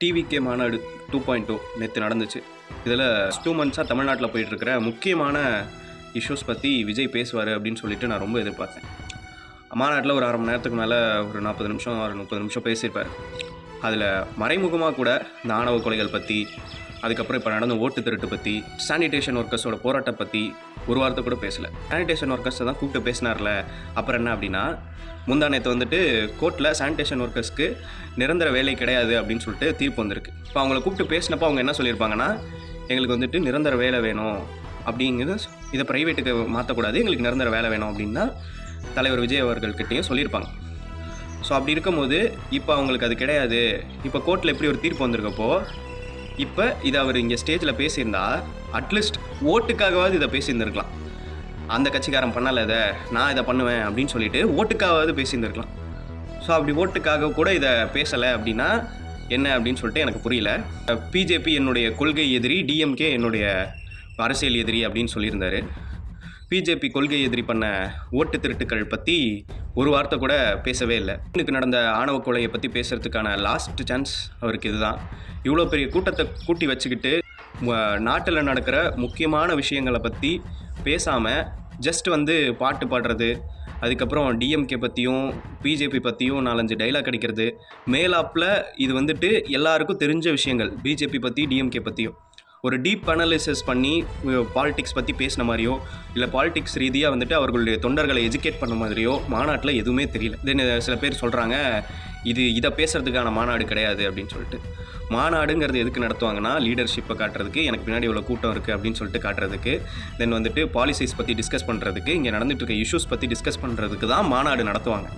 TVK மாநாடு 2.0 நேற்று நடந்துச்சு. இதில் 2 மந்த்ஸாக தமிழ்நாட்டில் போயிட்டுருக்கிற முக்கியமான இஷ்யூஸ் பற்றி விஜய் பேசுவார் அப்படின்னு சொல்லிட்டு நான் ரொம்ப எதிர்பார்த்தேன். மாநாட்டில் ஒரு 1/2 மணி நேரத்துக்கு மேலே ஒரு 40 நிமிஷம் ஒரு 30 நிமிஷம் பேசியிருப்பார். அதில் மறைமுகமாக கூட இந்த ஆணவ கொலைகள் பற்றி, அதுக்கப்புறம் இப்போ நடந்த ஓட்டு திருட்டு பற்றி, சானிடேஷன் ஒர்க்கர்ஸோட போராட்டம் பற்றி ஒரு வாரத்தை கூட பேசலை. சானிடேஷன் ஒர்க்கர்ஸை தான் கூப்பிட்டு பேசினார்ல. அப்புறம் என்ன அப்படின்னா, முந்தா நேற்று வந்துட்டு கோர்ட்டில் சானிடேஷன் ஒர்க்கர்ஸ்க்கு நிரந்தர வேலை கிடையாது அப்படின்னு சொல்லிட்டு தீர்ப்பு வந்திருக்கு. இப்போ அவங்கள கூப்பிட்டு பேசினப்போ அவங்க என்ன சொல்லியிருப்பாங்கன்னா, எங்களுக்கு வந்துட்டு நிரந்தர வேலை வேணும் அப்படிங்கிறது, இதை ப்ரைவேட்டுக்கு மாற்றக்கூடாது, எங்களுக்கு நிரந்தர வேலை வேணும் அப்படின்னா தலைவர் விஜய் அவர்கள்கிட்டையும் சொல்லியிருப்பாங்க. ஸோ அப்படி இருக்கும்போது இப்போ அவங்களுக்கு அது கிடையாது. இப்போ கோர்ட்டில் எப்படி ஒரு தீர்ப்பு வந்திருக்கப்போ, இப்போ இதை அவர் இங்கே ஸ்டேஜில் பேசியிருந்தா அட்லீஸ்ட் ஓட்டுக்காகவாவது இதை பேசியிருந்துருக்கலாம். அந்த கட்சிக்காரன் பண்ணலை, இதை நான் இதை பண்ணுவேன் அப்படின்னு சொல்லிட்டு ஓட்டுக்காகவாவது பேசியிருந்துருக்கலாம். ஸோ அப்படி ஓட்டுக்காக கூட இதை பேசலை அப்படின்னா என்ன அப்படின்னு சொல்லிட்டு எனக்கு புரியல. பிஜேபி என்னுடைய கொள்கை எதிரி, டிஎம்கே என்னுடைய அரசியல் எதிரி அப்படின்னு சொல்லியிருந்தார். பிஜேபி கொள்கை எதிரி பண்ண ஓட்டு திருட்டுக்கள் பற்றி ஒரு வார்த்தை கூட பேசவே இல்லை. எனக்கு நடந்த ஆணவ கொலையை பற்றி பேசுகிறதுக்கான லாஸ்ட் சான்ஸ் அவருக்கு இதுதான். இவ்வளோ பெரிய கூட்டத்தை கூட்டி வச்சுக்கிட்டு நாட்டில் நடக்கிற முக்கியமான விஷயங்களை பற்றி பேசாமல் ஜஸ்ட் பாட்டு பாடுறது, அதுக்கப்புறம் டிஎம்கே பற்றியும் பிஜேபி பற்றியும் 4-5 டைலாக் அடிக்கிறது, மேலாப்பில் இது எல்லாருக்கும் தெரிஞ்ச விஷயங்கள், பிஜேபி பற்றி டிஎம்கே பற்றியும் ஒரு டீப் அனாலிசிஸ் பண்ணி பாலிடிக்ஸ் பற்றி பேசின மாதிரியோ, இல்லை பாலிடிக்ஸ் ரீதியாக அவர்களுடைய தொண்டர்களை எஜுகேட் பண்ண மாதிரியோ மாநாட்டில் எதுவுமே தெரியல. தென் சில பேர் சொல்கிறாங்க, இதை பேசுகிறதுக்கான மாநாடு கிடையாது அப்படின்னு சொல்லிட்டு. மாநாடுங்கிறது எதுக்கு நடத்துவாங்கன்னா, லீடர்ஷிப்பை காட்டுறதுக்கு, எனக்கு பின்னாடி இவ்வளோ கூட்டம் இருக்குது அப்படின்னு சொல்லிட்டு காட்டுறதுக்கு, தென் பாலிசிஸ் பற்றி டிஸ்கஸ் பண்ணுறதுக்கு, இங்கே நடந்துகிட்டு இருக்க இஷ்யூஸ் பற்றி டிஸ்கஸ் பண்ணுறதுக்கு தான் மாநாடு நடத்துவாங்க.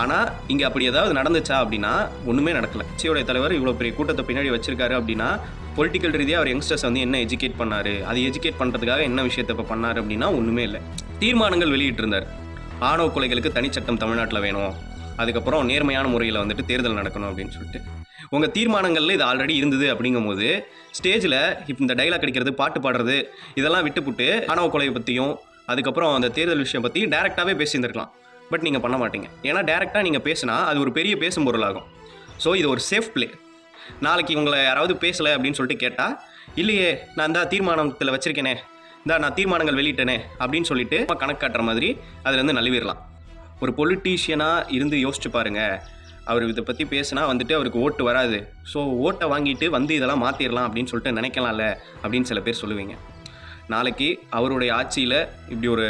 ஆனால் இங்கே அப்படி ஏதாவது நடந்துச்சா அப்படின்னா ஒன்றுமே நடக்கலை. கட்சியோடைய தலைவர் இவ்வளோ பெரிய கூட்டத்தை பின்னாடி வச்சிருக்காரு அப்படின்னா, பொலிட்டிக்கல் ரீதியாக அவர் யங்ஸ்டர்ஸ் என்ன எஜுகேட் பண்ணார், அது எஜுகேட் பண்ணுறதுக்காக என்ன விஷயத்தை இப்போ பண்ணார் அப்படின்னா ஒன்றுமே இல்லை. தீர்மானங்கள் வெளியிட்டிருந்தார். ஆணவ கொலைகளுக்கு தனிச்சட்டம் தமிழ்நாட்டில் வேணும், அதுக்கப்புறம் நேர்மையான முறையில் தேர்தல் நடக்கணும் அப்படின்னு சொல்லிட்டு. உங்கள் தீர்மானங்களில் இது ஆல்ரெடி இருந்தது அப்படிங்கும் போது ஸ்டேஜில் இப்போ இந்த டைலாக் அடிக்கிறது, பாட்டு பாடுறது இதெல்லாம் விட்டுப்புட்டு ஆணவ கொலையை பற்றியும் அதுக்கப்புறம் அந்த தேர்தல் விஷயம் பற்றி டேரெக்டாகவே பேசியிருந்துருக்கலாம். பட் நீங்கள் பண்ண மாட்டீங்க. ஏன்னா டேரெக்டாக நீங்கள் பேசினா அது ஒரு பெரிய பேசும் பொருளாகும். ஸோ இது ஒரு சேஃப் பிளே. நாளைக்கு உங்களை யாராவது பேசலை அப்படின்னு சொல்லிட்டு கேட்டால், இல்லையே நான் இந்த தீர்மானத்தில் வச்சுருக்கேனே, நான் தீர்மானங்கள் வெளியிட்டேனே அப்படின்னு சொல்லிட்டு கணக்கு காட்டுற மாதிரி அதுலேருந்து நழுவிடலாம். ஒரு பொலிட்டீஷியனாக இருந்து யோசிச்சு பாருங்கள். அவர் இதை பற்றி பேசினா அவருக்கு ஓட்டு வராது. ஸோ ஓட்டை வாங்கிட்டு இதெல்லாம் மாற்றிடலாம் அப்படின்னு சொல்லிட்டு நினைக்கலாம்ல அப்படின்னு சில பேர் சொல்லுவீங்க. நாளைக்கு அவருடைய ஆட்சியில் இப்படி ஒரு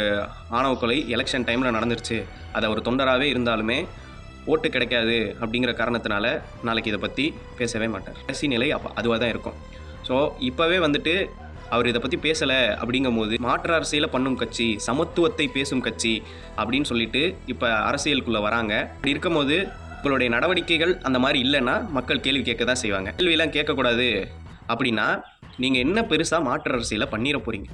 ஆணவ கொலை எலெக்ஷன் டைமில் நடந்துருச்சு, அது அவர் தொண்டராகவே இருந்தாலுமே ஓட்டு கிடைக்காது அப்படிங்கிற காரணத்தினால நாளைக்கு இதை பற்றி பேசவே மாட்டார். கடைசி நிலை அதுவாக தான் இருக்கும். ஸோ இப்போவே அவர் இதை பற்றி பேசலை அப்படிங்கும் போது மாற்று அரசியலை பண்ணும் கட்சி, சமத்துவத்தை பேசும் கட்சி அப்படின்னு சொல்லிட்டு இப்போ அரசியலுக்குள்ளே வராங்க. அப்படி இருக்கும்போது உங்களுடைய நடவடிக்கைகள் அந்த மாதிரி இல்லைன்னா மக்கள் கேள்வி கேட்க தான் செய்வாங்க. கேள்வியெல்லாம் கேட்கக்கூடாது அப்படின்னா நீங்கள் என்ன பெருசாக மாற்று அரசியலை பண்ணிட போகிறீங்க?